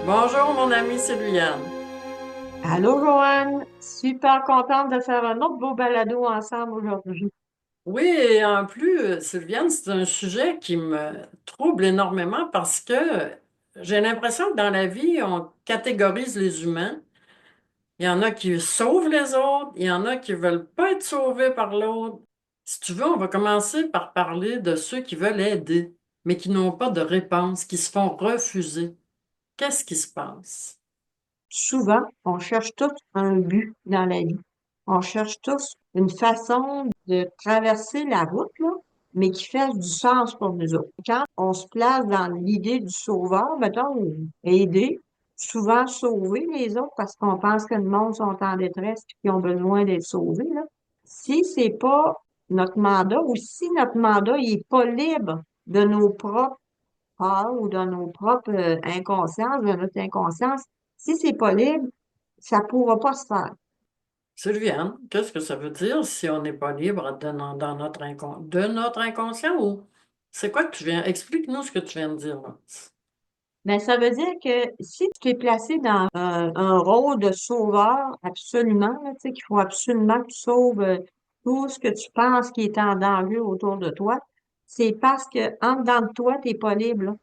Bonjour, mon amie Sylviane. Allô, Joanne. Super contente de faire un autre beau balado ensemble aujourd'hui. Oui, et en plus, Sylviane, c'est un sujet qui me trouble énormément parce que j'ai l'impression que dans la vie, on catégorise les humains. Il y en a qui sauvent les autres, il y en a qui veulent pas être sauvés par l'autre. Si tu veux, on va commencer par parler de ceux qui veulent aider, mais qui n'ont pas de réponse, qui se font refuser. Qu'est-ce qui se passe? Souvent, on cherche tous un but dans la vie. On cherche tous une façon de traverser la route, là, mais qui fasse du sens pour nous autres. Quand on se place dans l'idée du sauveur, mettons, aider, souvent sauver les autres parce qu'on pense que le monde sont en détresse et qu'ils ont besoin d'être sauvés, là. Si c'est pas notre mandat ou si notre mandat il est pas libre de nos propres peurs ou de nos propres inconsciences, de notre inconscience, si c'est pas libre, ça pourra pas se faire. Sylviane, qu'est-ce que ça veut dire si on n'est pas libre de notre inconscient ou c'est quoi que tu viens? Explique-nous ce que tu viens de dire là. Mais ça veut dire que si tu es placé dans un rôle de sauveur, absolument, là, tu sais, qu'il faut absolument que tu sauves tout ce que tu penses qui est en danger autour de toi, c'est parce que en dedans de toi, t'es pas libre, là.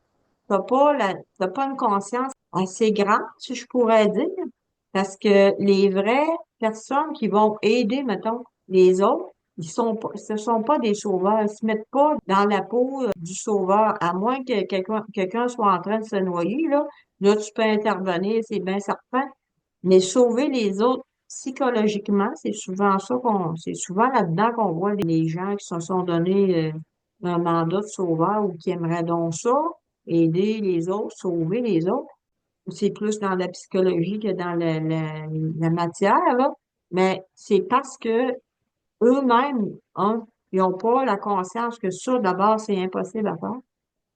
T'as pas une conscience assez grande, si je pourrais dire, parce que les vraies personnes qui vont aider, mettons, les autres, ce sont pas des sauveurs. Ils se mettent pas dans la peau du sauveur, à moins que quelqu'un soit en train de se noyer, là. Là, tu peux intervenir, c'est bien certain. Mais sauver les autres psychologiquement, c'est souvent là-dedans qu'on voit les gens qui se sont donnés un mandat de sauveur ou qui aimeraient donc ça, aider les autres, sauver les autres. C'est plus dans la psychologie que dans la matière, là. Mais c'est parce que eux-mêmes, hein, ils n'ont pas la conscience que ça, d'abord, c'est impossible à faire.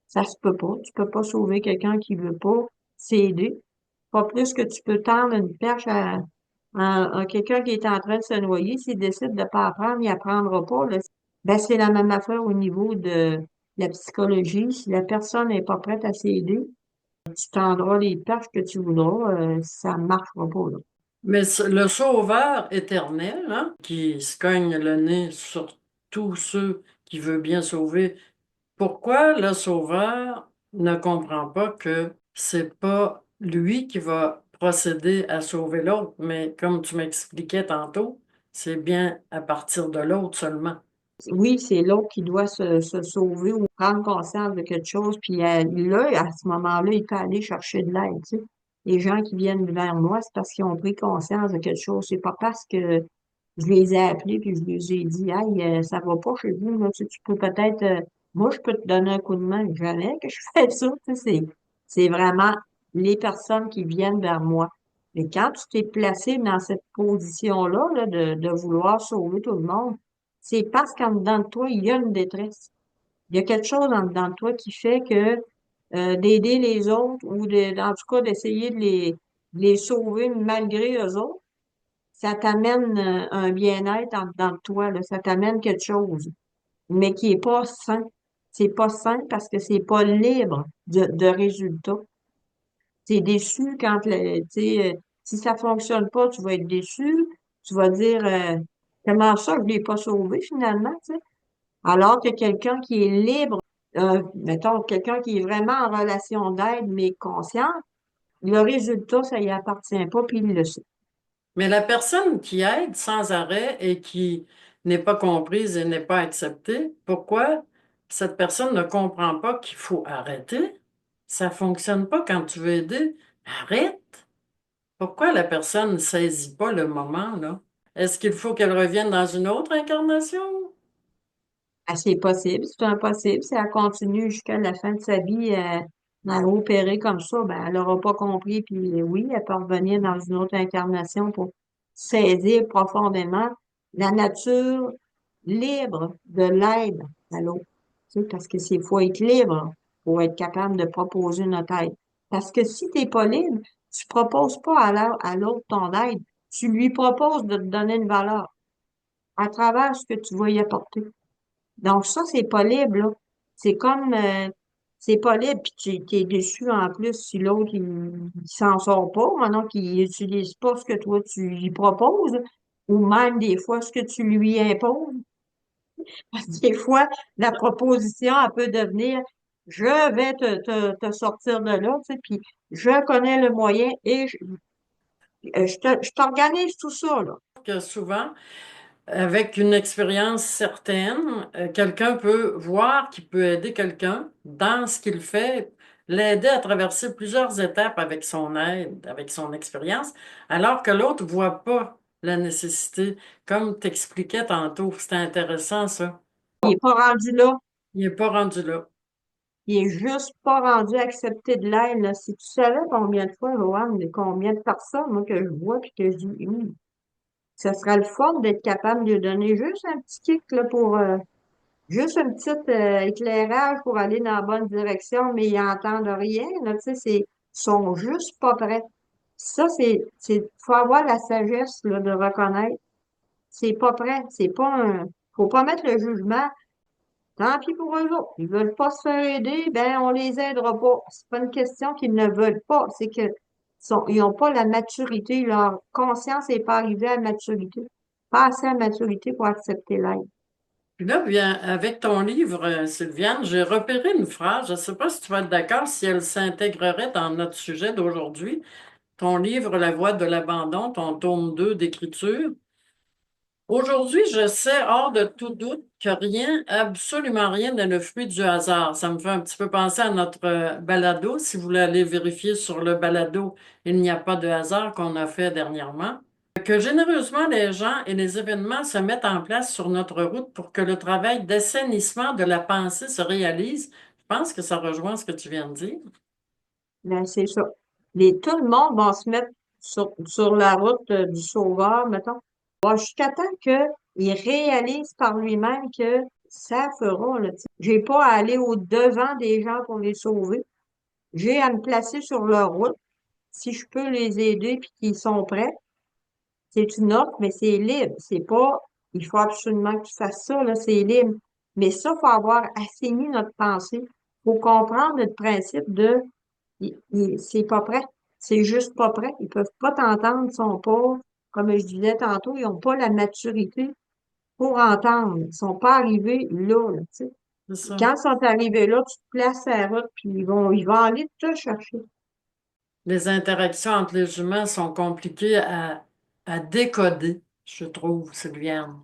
Ça se peut pas. Tu peux pas sauver quelqu'un qui veut pas s'aider. Pas plus que tu peux tendre une perche à quelqu'un qui est en train de se noyer. S'il décide de pas apprendre, il apprendra pas, là. Ben, c'est la même affaire au niveau de la psychologie. Si la personne n'est pas prête à s'aider, tu tendras les perches que tu voudras, ça marchera pas, là. Mais le sauveur éternel, hein, qui se cogne le nez sur tous ceux qui veulent bien sauver, pourquoi le sauveur ne comprend pas que c'est pas lui qui va procéder à sauver l'autre, mais comme tu m'expliquais tantôt, c'est bien à partir de l'autre seulement. Oui, c'est l'autre qui doit se sauver ou prendre conscience de quelque chose, puis là, à ce moment-là, il peut aller chercher de l'aide, tu sais. Les gens qui viennent vers moi, c'est parce qu'ils ont pris conscience de quelque chose. C'est pas parce que je les ai appelés puis je les ai dit, hey, ça va pas chez vous, là, tu peux peut-être, moi, je peux te donner un coup de main. Jamais que je fais ça, tu sais, c'est vraiment les personnes qui viennent vers moi. Mais quand tu t'es placé dans cette position-là, là, de vouloir sauver tout le monde, c'est parce qu'en dedans de toi, il y a une détresse. Il y a quelque chose en dedans de toi qui fait que d'aider les autres ou en tout cas d'essayer de les sauver malgré eux autres, ça t'amène un bien-être en dedans de toi, là, ça t'amène quelque chose, mais qui est pas sain. C'est pas sain parce que c'est pas libre de résultats. T'es déçu quand tu sais, si ça fonctionne pas, tu vas être déçu. Tu vas dire comment ça, je l'ai pas sauvé finalement, tu sais. Alors que quelqu'un qui est libre, mettons, quelqu'un qui est vraiment en relation d'aide, mais conscient, le résultat, ça y appartient pas, puis il le sait. Mais la personne qui aide sans arrêt et qui n'est pas comprise et n'est pas acceptée, pourquoi cette personne ne comprend pas qu'il faut arrêter? Ça fonctionne pas quand tu veux aider. Arrête! Pourquoi la personne ne saisit pas le moment, là? Est-ce qu'il faut qu'elle revienne dans une autre incarnation? Ah, c'est possible, c'est impossible. Si elle continue jusqu'à la fin de sa vie à opérer comme ça, ben, elle n'aura pas compris, puis oui, elle peut revenir dans une autre incarnation pour saisir profondément la nature libre de l'aide à l'autre. Tu sais, parce que c'est faut être libre pour être capable de proposer notre aide. Parce que si t'es pas libre, tu proposes pas à l'autre ton aide. Tu lui proposes de te donner une valeur à travers ce que tu vas y apporter. Donc ça, c'est pas libre, là. C'est comme c'est pas libre, puis tu t'es déçu en plus si l'autre, il s'en sort pas, maintenant qu'il utilise pas ce que toi, tu lui proposes, ou même des fois ce que tu lui imposes. Parce que des fois, la proposition, elle peut devenir, je vais te sortir de là, tu sais, puis je connais le moyen et je t'organise tout ça, là. Que souvent, avec une expérience certaine, quelqu'un peut voir qu'il peut aider quelqu'un dans ce qu'il fait, l'aider à traverser plusieurs étapes avec son aide, avec son expérience, alors que l'autre ne voit pas la nécessité, comme t'expliquais tantôt. C'était intéressant, ça. Il est pas rendu là. Il n'est pas rendu là. Il est juste pas rendu à accepter de l'aide, là. Si tu savais combien de fois, Joanne, combien de personnes, moi, que je vois puis que je dis, ça serait le fun d'être capable de lui donner juste un petit kick, là, pour, juste un petit éclairage pour aller dans la bonne direction, mais ils n'entendent rien, là, tu sais, ils sont juste pas prêts. Ça, faut avoir la sagesse, là, de reconnaître. C'est pas prêt. C'est pas un, faut pas mettre le jugement. Tant pis pour eux autres. Ils veulent pas se faire aider, ben, on les aidera pas. C'est pas une question qu'ils ne veulent pas. C'est que, ils ont pas la maturité. Leur conscience n'est pas arrivée à maturité. Pas assez à maturité pour accepter l'aide. Puis là, bien, avec ton livre, Sylviane, j'ai repéré une phrase, je ne sais pas si tu vas être d'accord, si elle s'intégrerait dans notre sujet d'aujourd'hui. Ton livre, La voie de l'abandon, ton tome 2 d'écriture. Aujourd'hui, je sais hors de tout doute que rien, absolument rien n'est le fruit du hasard. Ça me fait un petit peu penser à notre balado. Si vous voulez aller vérifier sur le balado, il n'y a pas de hasard qu'on a fait dernièrement. Que généreusement les gens et les événements se mettent en place sur notre route pour que le travail d'assainissement de la pensée se réalise. Je pense que ça rejoint ce que tu viens de dire. Ben, c'est ça. Tout le monde va se mettre sur la route du sauveur, mettons. Bon, jusqu'à temps qu'il réalise par lui-même que ça fera, là, tu sais. J'ai pas à aller au devant des gens pour les sauver. J'ai à me placer sur leur route. Si je peux les aider puis qu'ils sont prêts, c'est une offre, mais c'est libre. C'est pas, il faut absolument que tu fasses ça, là, c'est libre. Mais ça, faut avoir assaini notre pensée. Faut comprendre notre principe de, c'est pas prêt. C'est juste pas prêt. Ils peuvent pas t'entendre, ils sont pas, comme je disais tantôt, ils ont pas la maturité pour entendre. Ils sont pas arrivés là, tu sais. C'est ça. Quand ils sont arrivés là, tu te places à la route, puis ils vont aller te chercher. Les interactions entre les humains sont compliquées à décoder, je trouve, Sylviane.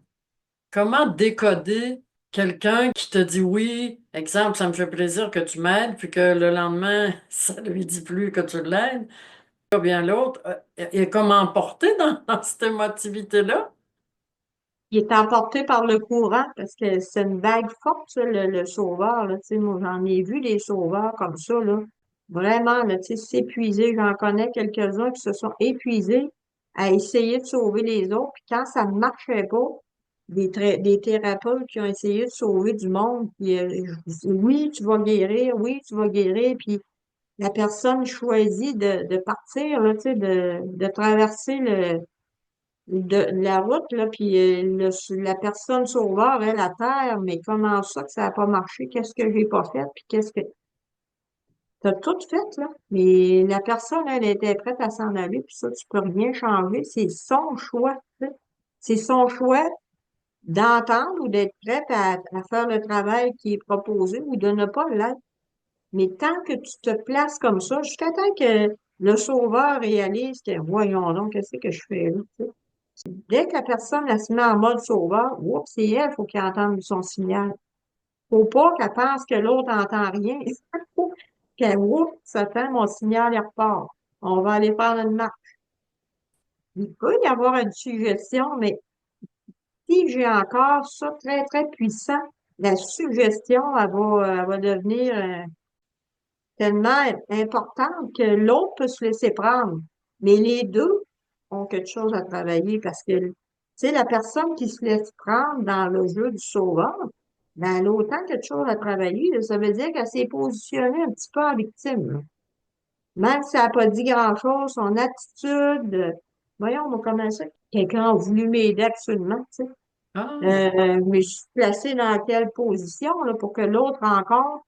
Comment décoder quelqu'un qui te dit oui, exemple, ça me fait plaisir que tu m'aides, puis que le lendemain, ça ne lui dit plus que tu l'aides, ou bien l'autre, est comme emporté dans cette émotivité-là? Il est emporté par le courant parce que c'est une vague forte, ça, le sauveur, là, tu sais, moi, j'en ai vu des sauveurs comme ça, là. Vraiment, là, tu sais, s'épuiser. J'en connais quelques-uns qui se sont épuisés à essayer de sauver les autres. Puis quand ça ne marchait pas, des thérapeutes qui ont essayé de sauver du monde, puis oui, tu vas guérir, oui, tu vas guérir, puis la personne choisit de partir, là, tu sais, de traverser de la route, là, puis la personne sauveur, elle, à terre, mais comment ça que ça n'a pas marché? Qu'est-ce que j'ai pas fait? Puis qu'est-ce que... T'as tout fait, là. Mais la personne, elle était prête à s'en aller, puis ça, tu peux rien changer. C'est son choix, tu sais. C'est son choix d'entendre ou d'être prête à faire le travail qui est proposé ou de ne pas l'être. Mais tant que tu te places comme ça, jusqu'à temps que le sauveur réalise que, voyons donc, qu'est-ce que je fais là, tu sais. Dès que la personne elle se met en mode sauveur, oups, c'est elle, faut qu'elle entende son signal. Faut pas qu'elle pense que l'autre n'entend rien. Faut qu'elle, oups, ça tend, mon signal, il repart. On va aller faire une marche. Il peut y avoir une suggestion, mais si j'ai encore ça très, très puissant, la suggestion, elle va devenir tellement importante que l'autre peut se laisser prendre. Mais les deux ont quelque chose à travailler parce que, tu sais, la personne qui se laisse prendre dans le jeu du sauveur, ben, elle a autant quelque chose à travailler, là. Ça veut dire qu'elle s'est positionnée un petit peu en victime, là. Même si elle n'a pas dit grand-chose, son attitude, voyons, moi, comment ça, quelqu'un a voulu m'aider absolument, tu sais. Ah, Mais je suis placée dans quelle position, là, pour que l'autre encore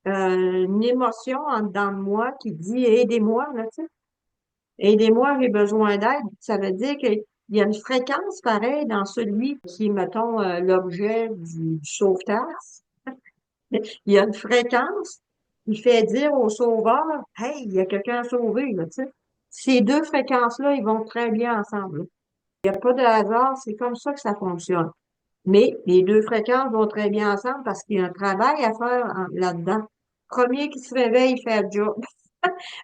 une émotion en dedans de moi qui dit aidez-moi, là, tu sais. Aidez-moi, j'ai besoin d'aide. Ça veut dire qu'il y a une fréquence pareille dans celui qui est, mettons, l'objet du sauvetage. Il y a une fréquence qui fait dire au sauveur, hey, il y a quelqu'un à sauver, là, tu sais. Ces deux fréquences-là, ils vont très bien ensemble. Il n'y a pas de hasard, c'est comme ça que ça fonctionne. Mais les deux fréquences vont très bien ensemble parce qu'il y a un travail à faire là-dedans. Premier qui se réveille, il fait le job.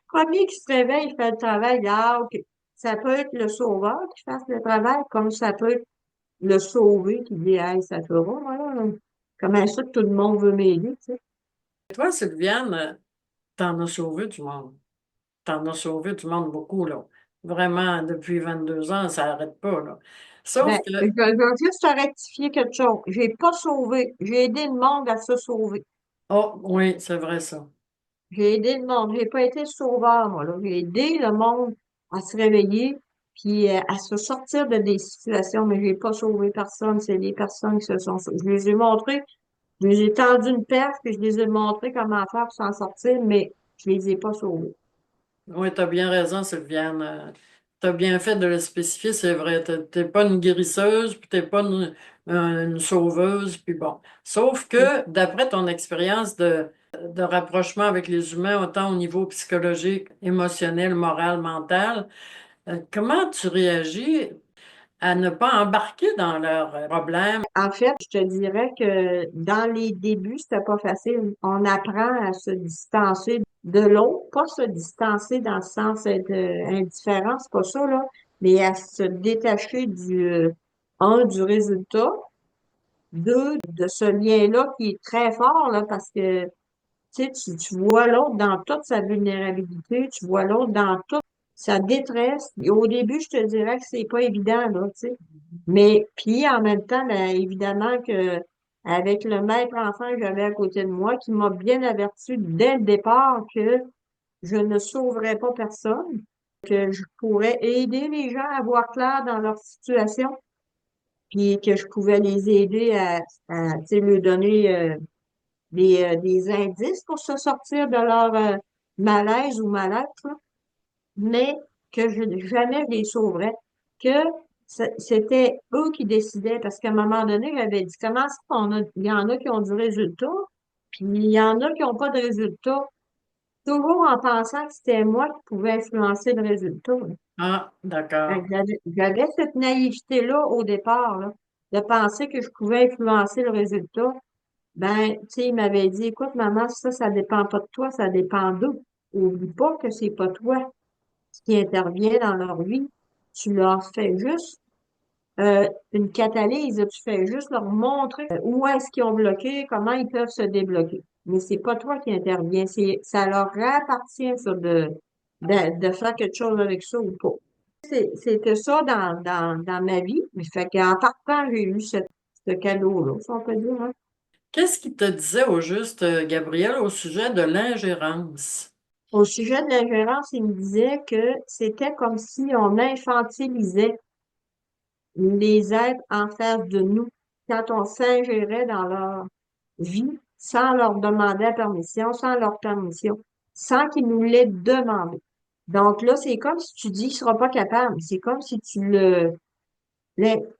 Premier qui se réveille, il fait le travail. Ah, OK. Ça peut être le sauveur qui fasse le travail, comme ça peut être le sauvé qui dit, hey, ça fera, voilà. Comment ça que tout le monde veut m'aider, tu sais. Toi, Sylviane, t'en as sauvé du monde. T'en as sauvé du monde beaucoup, là. Vraiment, depuis 22 ans, ça n'arrête pas, là. Sauf Ben, je que, veux juste te rectifier quelque chose. J'ai pas sauvé. J'ai aidé le monde à se sauver. oh, oui, c'est vrai ça. J'ai aidé le monde. J'ai pas été sauveur, moi, là. J'ai aidé le monde à se réveiller puis à se sortir de des situations, mais j'ai pas sauvé personne. C'est les personnes qui se sont sauvées. Je les ai montré, je les ai tendu une perche, puis je les ai montré comment faire pour s'en sortir, mais je les ai pas sauvés. Oui, tu as bien raison, Sylviane. Tu as bien fait de le spécifier, c'est vrai. T'es pas une guérisseuse, puis t'es pas une sauveuse, puis bon. Sauf que, d'après ton expérience de rapprochement avec les humains, autant au niveau psychologique, émotionnel, moral, mental, comment tu réagis à ne pas embarquer dans leurs problèmes? En fait, je te dirais que dans les débuts, c'était pas facile. On apprend à se distancer de l'autre, pas se distancer dans le sens d'être indifférent, c'est pas ça, là, mais à se détacher du résultat, deux, de ce lien-là qui est très fort, là, parce que, tu sais, tu vois l'autre dans toute sa vulnérabilité, tu vois l'autre dans toute sa détresse. Et au début, je te dirais que c'est pas évident, là, tu sais. Mais puis en même temps, ben, évidemment que avec le maître enfant que j'avais à côté de moi, qui m'a bien averti dès le départ que je ne sauverais pas personne, que je pourrais aider les gens à voir clair dans leur situation, puis que je pouvais les aider tu sais, leur donner des indices pour se sortir de leur malaise ou mal-être, là, mais que jamais je les sauverais, que c'était eux qui décidaient, parce qu'à un moment donné, j'avais dit, comment ça qu'on a, il y en a qui ont du résultat, puis il y en a qui n'ont pas de résultat, toujours en pensant que c'était moi qui pouvais influencer le résultat, là. Ah, Fait d'accord. que j'avais cette naïveté-là au départ, là, de penser que je pouvais influencer le résultat. Ben, tu sais, il m'avait dit, écoute, maman, ça dépend pas de toi, ça dépend d'eux. Oublie pas que c'est pas toi qui intervient dans leur vie. Tu leur fais juste une catalyse, tu fais juste leur montrer où est-ce qu'ils ont bloqué, comment ils peuvent se débloquer. Mais c'est pas toi qui interviens, ça leur appartient ça de faire quelque chose avec ça ou pas. C'était ça dans ma vie. Mais fait qu'en partant, j'ai eu ce cadeau-là, si on peut dire, hein. Qu'est-ce qui te disait au juste, Gabriel, au sujet de l'ingérence? Au sujet de l'ingérence, il me disait que c'était comme si on infantilisait les êtres en face de nous quand on s'ingérait dans leur vie sans leur demander la permission, sans leur permission, sans qu'ils nous l'aient demandé. Donc là, c'est comme si tu dis qu'il sera pas capable. C'est comme si tu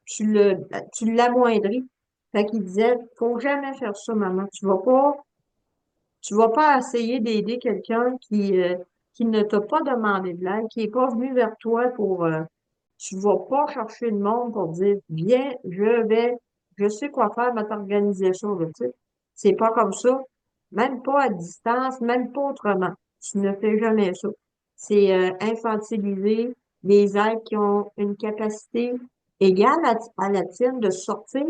tu l'amoindris. Fait qu'il disait, faut jamais faire ça, maman. Tu vas pas essayer d'aider quelqu'un qui ne t'a pas demandé de l'aide, qui est pas venu vers toi pour, tu vas pas chercher le monde pour dire, viens, je sais quoi faire, ma t'organiser ça, là, tu sais. C'est pas comme ça. Même pas à distance, même pas autrement. Tu ne fais jamais ça. C'est, infantiliser les êtres qui ont une capacité égale à la tienne de sortir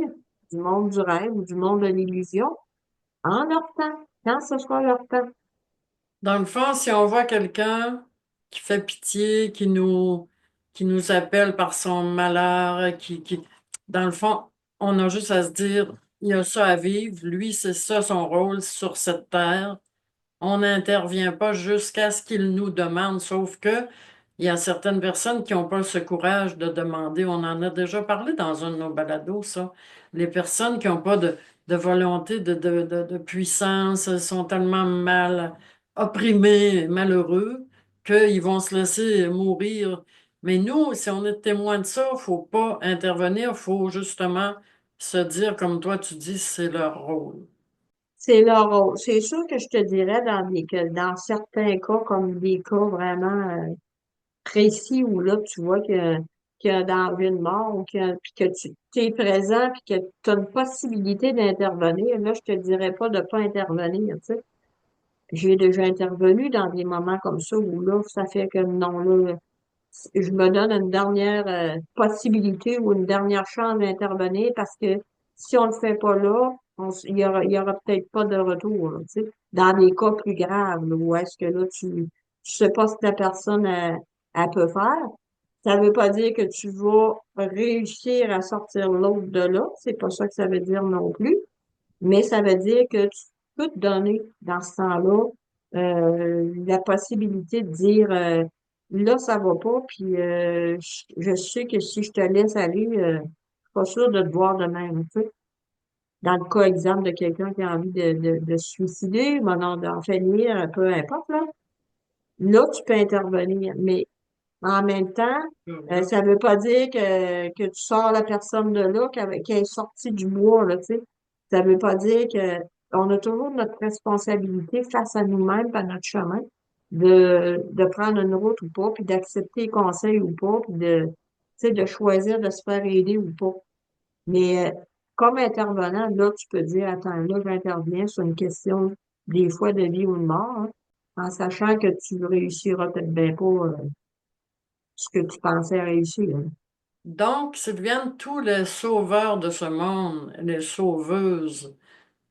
du monde du rêve ou du monde de l'illusion en leur temps, quand ce soit leur temps. Dans le fond, si on voit quelqu'un qui fait pitié, qui nous appelle par son malheur, dans le fond, on a juste à se dire, il a ça à vivre, lui, c'est ça son rôle sur cette terre. On n'intervient pas jusqu'à ce qu'il nous demande, sauf que Il y a certaines personnes qui n'ont pas ce courage de demander. On en a déjà parlé dans un de nos balados, ça. Les personnes qui n'ont pas de volonté, de puissance, sont tellement mal opprimés, malheureux, qu'ils vont se laisser mourir. Mais nous, si on est témoin de ça, il ne faut pas intervenir, il faut justement se dire, comme toi tu dis, c'est leur rôle. C'est leur rôle. C'est sûr que je te dirais que dans certains cas, comme des cas vraiment précis où là, tu vois qu'il y a un danger de mort ou puis que tu es présent puis que tu as une possibilité d'intervenir, là, je te dirais pas de pas intervenir, tu sais. J'ai déjà intervenu dans des moments comme ça où là, ça fait que non, là, je me donne une dernière possibilité ou une dernière chance d'intervenir parce que si on le fait pas là, il y aura peut-être pas de retour, là, tu sais. Dans des cas plus graves, là, où est-ce que là, tu sais pas ce que la personne, elle peut faire. Ça veut pas dire que tu vas réussir à sortir l'autre de là. C'est pas ça que ça veut dire non plus. Mais ça veut dire que tu peux te donner, dans ce temps-là, la possibilité de dire, là, ça va pas, puis je sais que si je te laisse aller, je suis pas sûre de te voir de même, tu sais. Dans le cas exemple de quelqu'un qui a envie de se suicider, ben, d'en finir, peu importe, là, tu peux intervenir. Mais en même temps, ça veut pas dire que tu sors la personne de là, qu'elle est sortie du bois, là, tu sais. Ça veut pas dire que on a toujours notre responsabilité face à nous-mêmes, à notre chemin, de prendre une route ou pas, puis d'accepter les conseils ou pas, puis tu sais, de choisir de se faire aider ou pas. Mais comme intervenant, là, tu peux dire, attends, là, j'interviens sur une question des fois de vie ou de mort, hein, en sachant que tu réussiras peut-être bien pas ce que tu pensais réussir, hein. Donc, Sylviane, tous les sauveurs de ce monde, les sauveuses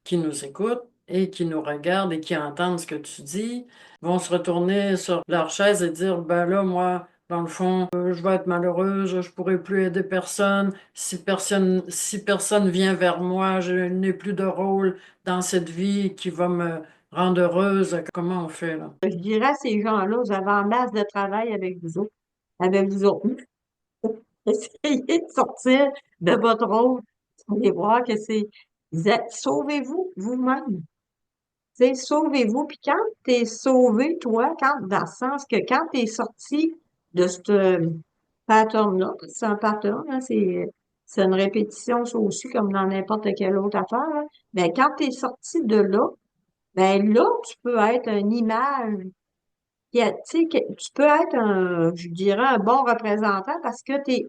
qui nous écoutent et qui nous regardent et qui entendent ce que tu dis, vont se retourner sur leur chaise et dire, ben là, moi, dans le fond, je vais être malheureuse, je pourrai plus aider personne. Si personne vient vers moi, je n'ai plus de rôle dans cette vie qui va me rendre heureuse. Comment on fait là? Je dirais à ces gens-là, vous avez en masse de travail avec vous autres, avec vous autres. Essayez de sortir de votre rôle. Vous allez voir que sauvez-vous vous-même. Tu sais, sauvez-vous. Puis quand t'es sauvé, toi, dans le sens que quand t'es sorti de ce pattern-là, parce que c'est un pattern, hein, c'est une répétition, ça aussi, comme dans n'importe quelle autre affaire, hein. Ben, quand t'es sorti de là, ben là, tu peux être une image. Tu sais, tu peux être je dirais, un bon représentant parce que t'es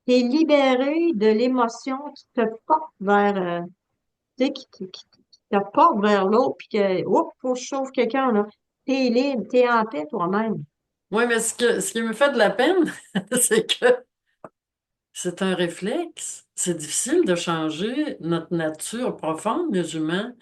libéré de l'émotion qui te porte vers, tu sais, qui te porte vers l'autre, puis que, oups, faut que je sauve quelqu'un, là. T'es libre, t'es en paix toi-même. Oui, mais ce qui me fait de la peine, c'est que c'est un réflexe. C'est difficile de changer notre nature profonde, les humains.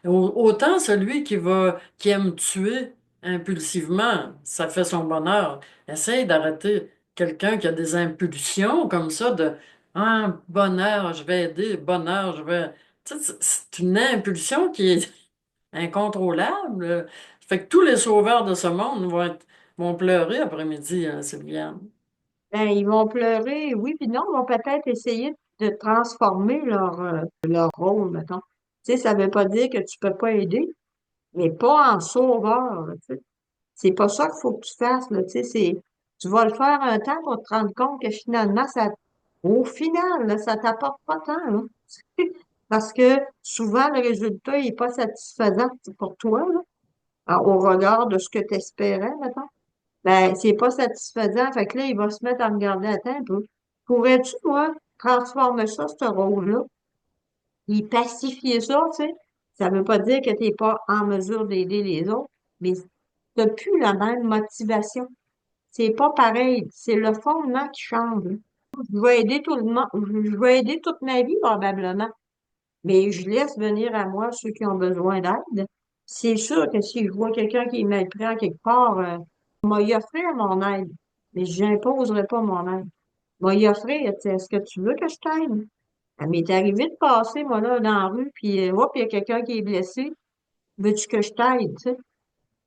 Autant celui qui aime tuer impulsivement, ça fait son bonheur. Essaye d'arrêter quelqu'un qui a des impulsions comme ça de ah, bonheur, je vais aider, bonheur, je vais. Tu sais, c'est une impulsion qui est incontrôlable. Fait que tous les sauveurs de ce monde vont pleurer après-midi, hein, Sylviane. Ben, ils vont pleurer, oui, puis non, ils vont peut-être essayer de transformer leur rôle, mettons. Tu sais, ça veut pas dire que tu peux pas aider, mais pas en sauveur, là, tu sais. C'est pas ça qu'il faut que tu fasses, là, tu sais, tu vas le faire un temps pour te rendre compte que finalement, au final, là, ça t'apporte pas tant, là. Parce que souvent, le résultat, il est pas satisfaisant pour toi, là, au regard de ce que tu espérais, mettons. Ben, c'est pas satisfaisant. Fait que là, il va se mettre à regarder à temps un peu. Pourrais-tu, toi, transformer ça, ce rôle-là, et pacifier ça, tu sais? Ça veut pas dire que t'es pas en mesure d'aider les autres, mais t'as plus la même motivation. C'est pas pareil. C'est le fondement qui change, là. Je vais aider tout le monde. Je vais aider toute ma vie, probablement. Mais je laisse venir à moi ceux qui ont besoin d'aide. C'est sûr que si je vois quelqu'un qui est mal pris en quelque part, m'a y offrir mon aide. Mais je n'imposerai pas mon aide. M'a y offrir, tu sais, est-ce que tu veux que je t'aide? Ça m'est arrivé de passer, moi, là, dans la rue, puis hop, il y a quelqu'un qui est blessé. Veux-tu que je t'aide, tu sais?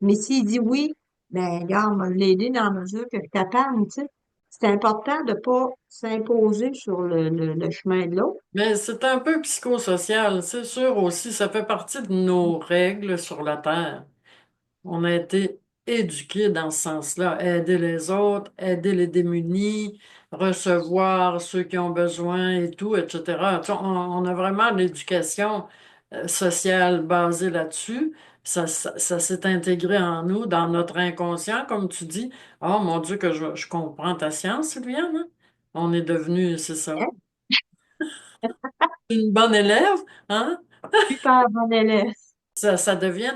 Mais s'il dit oui, Ben, regarde, moi, l'aider dans la mesure que je suis capable, tu sais. C'est important de pas s'imposer sur le chemin de l'autre. Mais c'est un peu psychosocial, c'est sûr aussi, ça fait partie de nos règles sur la Terre. On a été éduqués dans ce sens-là, aider les autres, aider les démunis, recevoir ceux qui ont besoin et tout, etc. Tu sais, on a vraiment l'éducation sociale basée là-dessus. Ça s'est intégré en nous, dans notre inconscient, comme tu dis. Oh mon Dieu, que je comprends ta science, Sylviane, hein? On est devenu, c'est ça, Hein? une bonne élève, hein? Super bon élève. Ça devient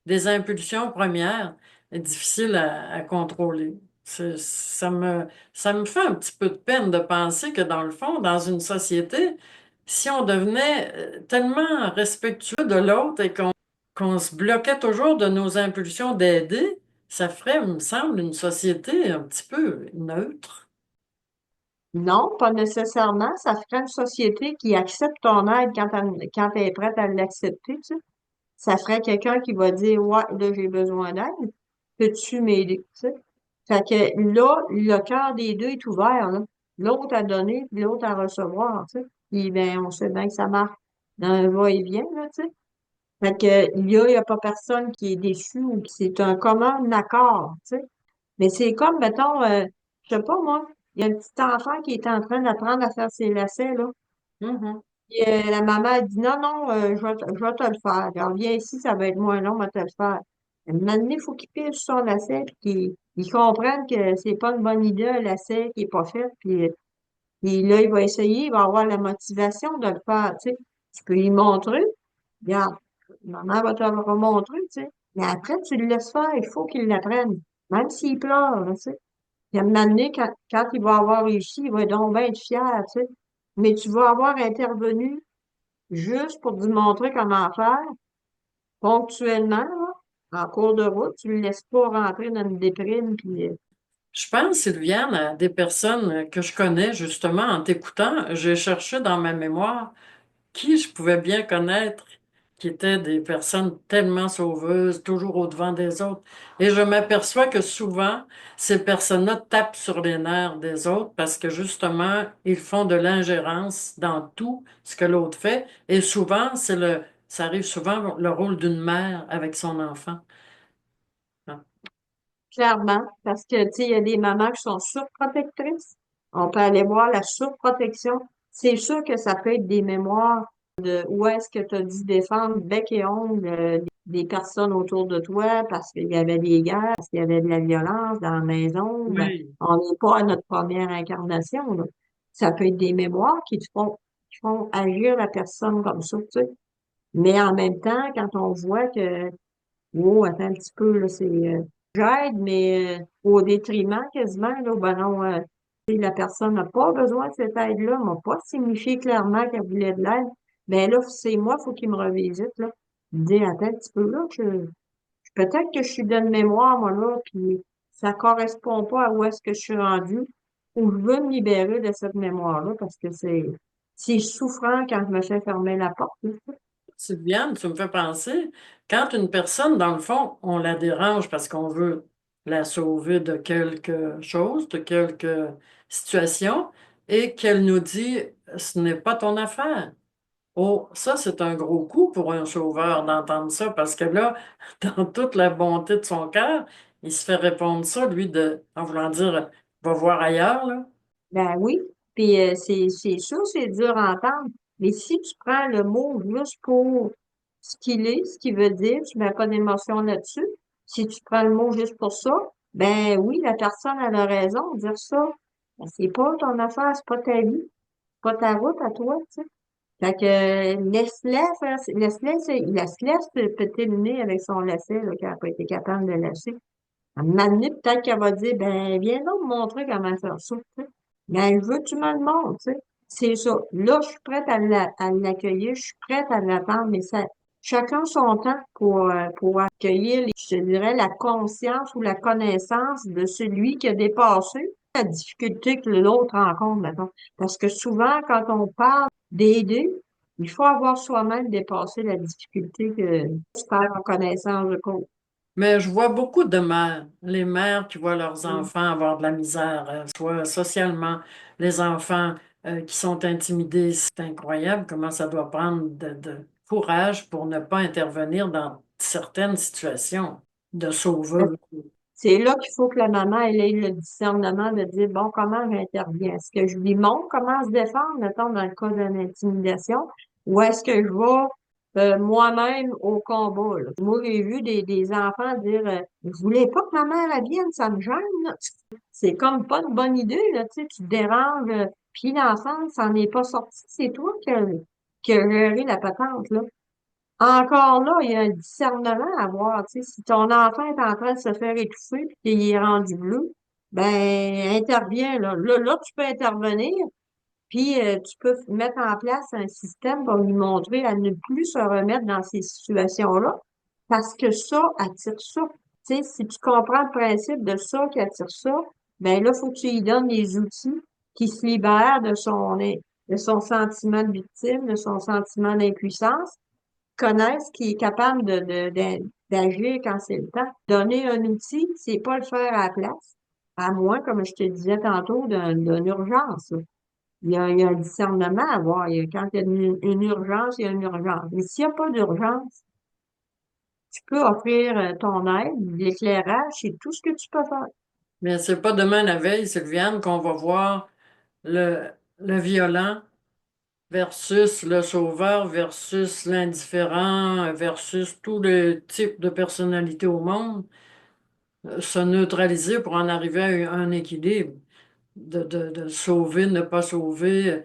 des impulsions premières et difficiles à contrôler. Ça me fait un petit peu de peine de penser que dans le fond, dans une société, si on devenait tellement respectueux de l'autre et qu'on se bloquait toujours de nos impulsions d'aider, ça ferait, il me semble, une société un petit peu neutre. Non, pas nécessairement. Ça ferait une société qui accepte ton aide quand elle est prête à l'accepter, tu sais. Ça ferait quelqu'un qui va dire, ouais, là, j'ai besoin d'aide. Peux-tu m'aider, tu sais? Fait que là, le cœur des deux est ouvert, là. L'autre à donner, puis l'autre à recevoir, tu sais. Puis, ben, on sait bien que ça marche dans un va-et-vient, là, tu sais. Fait que, il y a pas personne qui est déçu ou qui c'est un commun accord, tu sais. Mais c'est comme, mettons, je sais pas, moi, il y a un petit enfant qui est en train d'apprendre à faire ses lacets, là. Mhm. Puis, la maman a dit, non, non, je vais te le faire. Alors, viens ici, ça va être moins long, je vais te le faire. Un moment donné, il faut qu'il pile sur son lacet, puis qu'il comprenne que c'est pas une bonne idée, un lacet qui est pas fait, puis là, il va essayer, il va avoir la motivation de le faire, tu sais. Tu peux lui montrer, regarde, maman va te le remontrer, tu sais. Mais après, tu le laisses faire, il faut qu'il l'apprenne. Même s'il pleure, là, tu sais. Puis à un moment donné, quand il va avoir réussi, il va donc bien être fier, tu sais. Mais tu vas avoir intervenu juste pour lui montrer comment faire, ponctuellement, là, en cours de route. Tu le laisses pas rentrer dans une déprime, puis Je pense, Sylviane, à des personnes que je connais justement en t'écoutant. J'ai cherché dans ma mémoire qui je pouvais bien connaître, qui étaient des personnes tellement sauveuses, toujours au-devant des autres. Et je m'aperçois que souvent, ces personnes-là tapent sur les nerfs des autres parce que justement, ils font de l'ingérence dans tout ce que l'autre fait. Et souvent, ça arrive souvent le rôle d'une mère avec son enfant. clairement, parce que, tu sais, il y a des mamans qui sont surprotectrices. On peut aller voir la surprotection. C'est sûr que ça peut être des mémoires de où est-ce que tu as dû défendre bec et ongle des personnes autour de toi parce qu'il y avait des guerres, parce qu'il y avait de la violence dans la maison. Ben, Oui. on n'est pas à notre première incarnation, là. Ça peut être des mémoires qui font agir la personne comme ça, tu sais. Mais en même temps, quand on voit que oh, attends un petit peu, là, j'aide, mais au détriment quasiment, là, ben non, si la personne n'a pas besoin de cette aide-là, m'a pas signifié clairement qu'elle voulait de l'aide, ben là, c'est moi, faut qu'il me revisite, là. Me dire, attends un petit peu, là, peut-être que je suis de mémoire, moi, là, puis ça correspond pas à où est-ce que je suis rendue, ou je veux me libérer de cette mémoire-là, parce que c'est souffrant quand je me fais fermer la porte, là. Sylviane, tu me fais penser, quand une personne, dans le fond, on la dérange parce qu'on veut la sauver de quelque chose, de quelque situation, et qu'elle nous dit, ce n'est pas ton affaire. Oh, ça, c'est un gros coup pour un sauveur d'entendre ça, parce que là, dans toute la bonté de son cœur, il se fait répondre ça, lui, en voulant dire, va voir ailleurs, là. Ben oui, puis c'est sûr, c'est dur à entendre, mais si tu prends le mot juste pour ce qu'il est, ce qu'il veut dire, tu mets pas d'émotion là-dessus, si tu prends le mot juste pour ça, ben oui, la personne elle a raison de dire ça. Ben, c'est pas ton affaire, c'est pas ta vie, c'est pas ta route à toi, tu sais. Fait que laisse-la faire, laisse-la se péter le nez avec son lacet, là, qu'elle n'a pas été capable de lâcher. À un moment donné, peut-être qu'elle va dire, ben, viens donc me montrer comment faire ça, tu sais. Ben, je veux que tu me le montres, tu sais. C'est ça. Là, je suis prête à l'accueillir, je suis prête à l'attendre, mais ça, chacun son temps pour accueillir, je dirais, la conscience ou la connaissance de celui qui a dépassé la difficulté que l'autre rencontre, maintenant. Parce que souvent, quand on parle d'aider, il faut avoir soi-même dépassé la difficulté que tu perds en connaissance de cause. Mais je vois beaucoup de mères, les mères qui voient leurs Mm. enfants avoir de la misère, soit socialement, les enfants qui sont intimidés. C'est incroyable comment ça doit prendre de courage pour ne pas intervenir dans certaines situations de sauveur. C'est là qu'il faut que la maman elle ait le discernement de dire, bon, comment j'interviens? Est-ce que je lui montre comment se défendre, mettons, dans le cas d'une intimidation, ou est-ce que je vais moi-même au combat, là? Moi, j'ai vu des enfants dire, je voulais pas que ma mère elle vienne, ça me gêne, là. C'est comme pas une bonne idée, là, tu sais, tu te déranges, puis l'enfant, ça n'en est pas sorti, c'est toi qui a géré la patente, là. Encore là, il y a un discernement à avoir. Tu sais, si ton enfant est en train de se faire étouffer puis qu'il est rendu bleu, ben interviens là. Là, tu peux intervenir, puis tu peux mettre en place un système pour lui montrer à ne plus se remettre dans ces situations-là, parce que ça attire ça. Tu sais, si tu comprends le principe de ça qui attire ça, ben là, faut que tu lui donnes les outils qui se libèrent de son sentiment de victime, de son sentiment d'impuissance connaissent, qui est capable d'agir quand c'est le temps. Donner un outil, c'est pas le faire à la place, à moins, comme je te disais tantôt, d'une urgence, là. Il y a un discernement à avoir. Quand il y a une urgence, il y a une urgence. Mais s'il n'y a pas d'urgence, tu peux offrir ton aide, de l'éclairage, c'est tout ce que tu peux faire. Mais c'est pas demain la veille, Sylviane, qu'on va voir le, le violent versus le sauveur versus l'indifférent versus tous les types de personnalités au monde se neutraliser pour en arriver à un équilibre de sauver, ne pas sauver.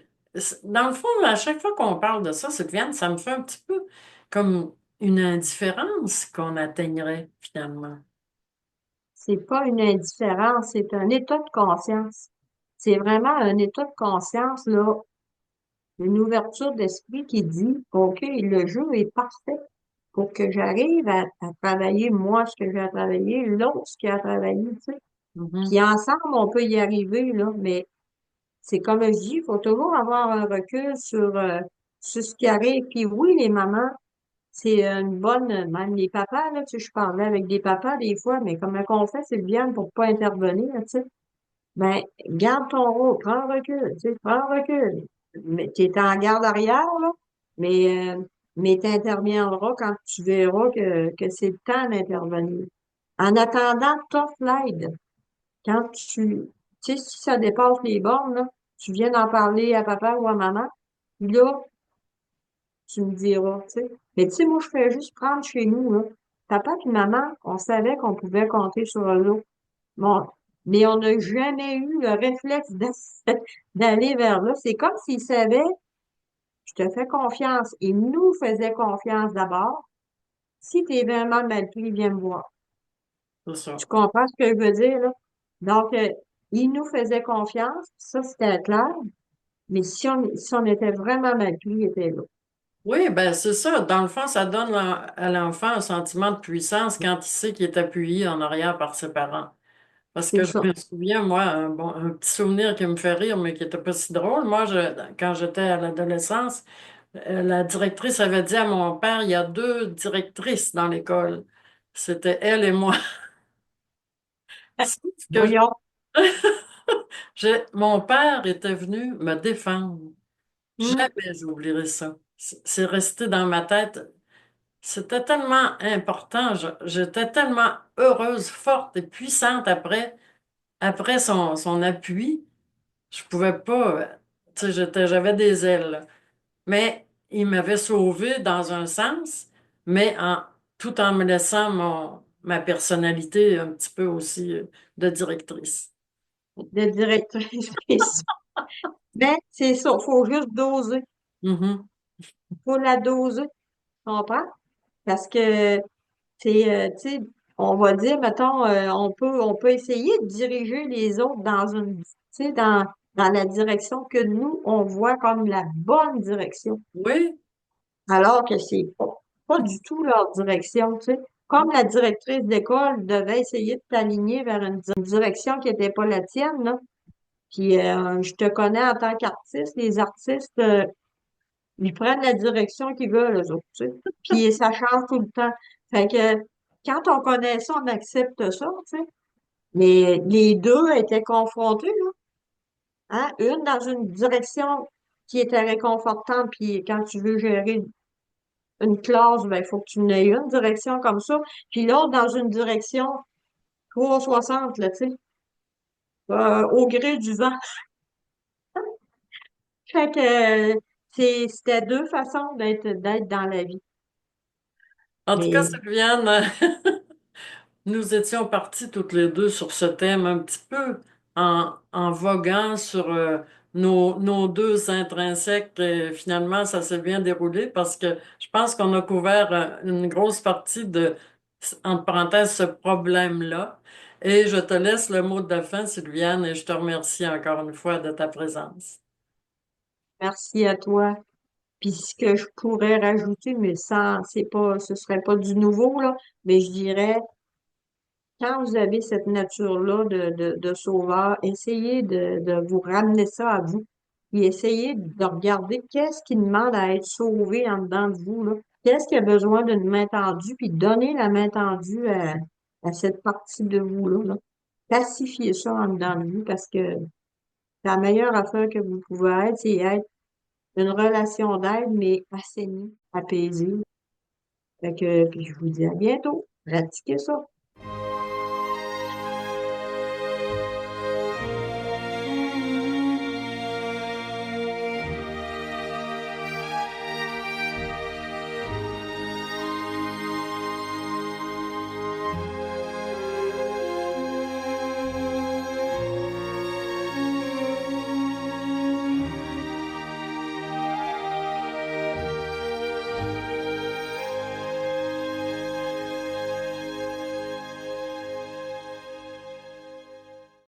Dans le fond, à chaque fois qu'on parle de ça, Sylviane, ça me fait un petit peu comme une indifférence qu'on atteindrait finalement. C'est pas une indifférence, c'est un état de conscience. C'est vraiment un état de conscience, là, une ouverture d'esprit qui dit, OK, le jeu est parfait pour que j'arrive à travailler moi ce que j'ai à travailler, l'autre ce qu'il a à travailler, tu sais. Mhm. Puis ensemble, on peut y arriver, là, mais c'est comme je dis, il faut toujours avoir un recul sur ce qui arrive. Puis oui, les mamans, c'est une bonne, même les papas, là, tu sais, je parlais avec des papas des fois, mais comment qu'on fait, Sylviane, pour pas intervenir, tu sais? Ben, garde ton rôle, prends un recul, tu sais, prends un recul. Mais tu es en garde arrière, là, mais tu interviendras quand tu verras que c'est le temps d'intervenir. En attendant, t'offres l'aide. Quand tu sais, si ça dépasse les bornes, là, tu viens d'en parler à papa ou à maman, là, tu me diras, tu sais. Mais tu sais, moi, je fais juste prendre chez nous, là. Papa et maman, on savait qu'on pouvait compter sur eux. Bon, mais on n'a jamais eu le réflexe d'aller vers là. C'est comme s'ils savaient, je te fais confiance. Ils nous faisaient confiance d'abord. Si tu es vraiment mal pris, viens me voir. C'est ça. Tu comprends ce que je veux dire, là? Donc, ils nous faisaient confiance, ça c'était clair, mais si on était vraiment mal pris, ils étaient là. Oui, ben c'est ça. Dans le fond, ça donne à l'enfant un sentiment de puissance quand il sait qu'il est appuyé en arrière par ses parents. Parce C'est que je ça. me souviens, moi, un petit souvenir qui me fait rire, mais qui n'était pas si drôle. Moi, quand j'étais à l'adolescence, la directrice avait dit à mon père, il y a deux directrices dans l'école. C'était elle et moi. Sauf que Voyons. mon père était venu me défendre. Hum, Jamais j'oublierai ça. C'est resté dans ma tête. C'était tellement important. J'étais tellement heureuse, forte et puissante après son appui. Je pouvais pas, tu sais, j'avais des ailes, là. Mais il m'avait sauvée dans un sens, mais tout en me laissant ma personnalité un petit peu aussi de directrice. de directrice. Mais c'est ça, faut juste doser. Mhm. Faut la doser, tu comprends? Parce que tu sais, on va dire, mettons, on peut essayer de diriger les autres tu sais, dans la direction que nous, on voit comme la bonne direction. Oui, Alors que c'est pas du tout leur direction, tu sais. Comme la directrice d'école devait essayer de t'aligner vers une direction qui n'était pas la tienne, là. Puis je te connais en tant qu'artiste, les artistes, ils prennent la direction qu'ils veulent, eux autres, tu sais. Puis ça change tout le temps. Fait que quand on connaît ça, on accepte ça, tu sais. Mais les deux étaient confrontés, là. Hein? Une dans une direction qui était réconfortante, puis quand tu veux gérer une classe, ben, il faut que tu en aies une direction comme ça. Puis l'autre dans une direction 360, là, tu sais, au gré du vent. Fait que c'était deux façons d'être dans la vie. En tout cas, Mais Sylviane, nous étions partis toutes les deux sur ce thème un petit peu en voguant sur nos deux intrinsèques. Et finalement, ça s'est bien déroulé parce que je pense qu'on a couvert une grosse partie de, entre parenthèses, ce problème-là. Et je te laisse le mot de la fin, Sylviane, et je te remercie encore une fois de ta présence. merci à toi. Puis ce que je pourrais rajouter, mais sans, c'est pas, ce serait pas du nouveau, là, mais je dirais, quand vous avez cette nature-là de sauveur, essayez de vous ramener ça à vous. Puis essayez de regarder qu'est-ce qui demande à être sauvé en dedans de vous, là. Qu'est-ce qui a besoin d'une main tendue, puis donnez la main tendue à cette partie de vous-là, là. Pacifiez ça en dedans de vous parce que la meilleure affaire que vous pouvez être, c'est être une relation d'aide, mais assainie, apaisée. Fait que, puis je vous dis à bientôt. Pratiquez ça.